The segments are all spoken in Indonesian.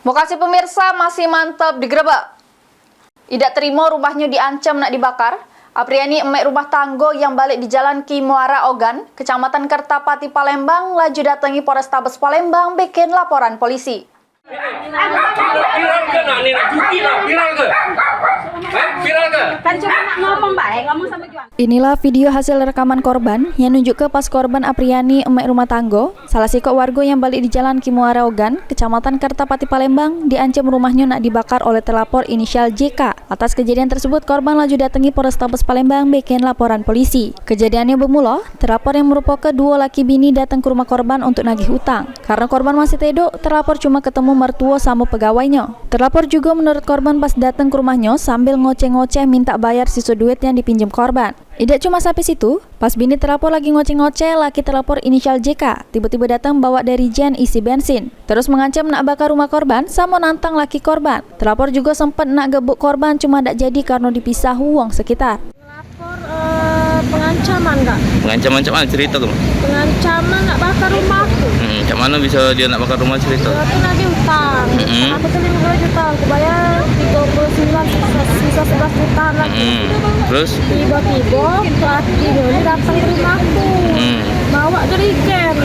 Bekasi pemirsa masih mantap digerebek. Tidak terima rumahnya diancam nak dibakar. Apriani emek rumah tanggo yang balik di Jalan Ki Muara Ogan, Kecamatan Kertapati Palembang, laju datangi Polrestabes Palembang bikin laporan polisi. Viral ke nak ni nak cuti lah, viral ke? Viral ke? Kan cuma nak ngomong baik, ngomong sama jual. Inilah video hasil rekaman korban yang nunjuk ke pas korban Apriani emek rumah tanggo, salah sikok warga yang balik di Jalan Ki Muara Ogan, Kecamatan Kertapati Palembang, diancam rumahnya nak dibakar oleh terlapor inisial JK. Atas kejadian tersebut, korban laju datangi Polrestabes Palembang bikin laporan polisi. Kejadiannya bermula, terlapor yang merupakan dua laki bini datang ke rumah korban untuk nagih hutang. Karena korban masih tidur, terlapor cuma ketemu mertua sama pegawainya. Terlapor juga menurut korban pas datang ke rumahnya sambil ngoceh-ngoceh minta bayar sisa duit yang dipinjam korban. Tidak cuma sampai situ, pas bini terlapor lagi ngoceh-ngoceh, laki terlapor inisial JK tiba-tiba datang bawa dari jen isi bensin. Terus mengancam nak bakar rumah korban sama nantang laki korban. Terlapor juga sempat nak gebuk korban cuma tak jadi karena dipisah uang sekitar. Lapor pengancaman enggak? Pengancaman macam mana cerita tu? Pengancaman nak bakar rumahku. Macam mana bisa dia nak bakar rumah cerita? Aku lagi hutang. Aku tuh 50 juta, aku bayar 39, sisa 11 juta lagi. Terus? Tiba-tiba laki ini datang ke rumahku. Bawa jerigen.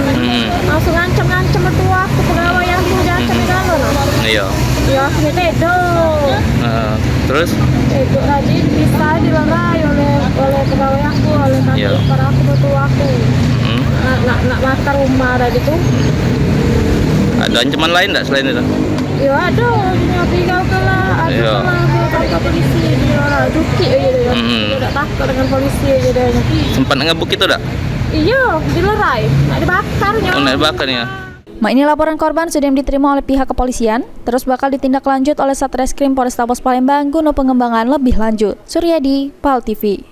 Langsung ngancam mertua aku, pegawai aku diancam di dalam. Iya. Ya, aku tedo. Terus? Tedo lagi bisa dilerai oleh pegawai aku, oleh Iya. para aku mertua aku. Nak bakar rumah tadi tuh. Ada ancaman lain tak selain itu? Ya ada, tinggal kelah, ada Iya. kelah ke polisi, dia juki aja dia. Dia tak takut dengan polisi aja dia. Sempat ngebuk itu tak? Iya, dilerai, nak dibakarnya. Oh, nak dibakar ya? Ini laporan korban sudah diterima oleh pihak kepolisian, terus bakal ditindaklanjut oleh Satreskrim Polrestabes Palembang guna pengembangan lebih lanjut. Suryadi, PAL TV.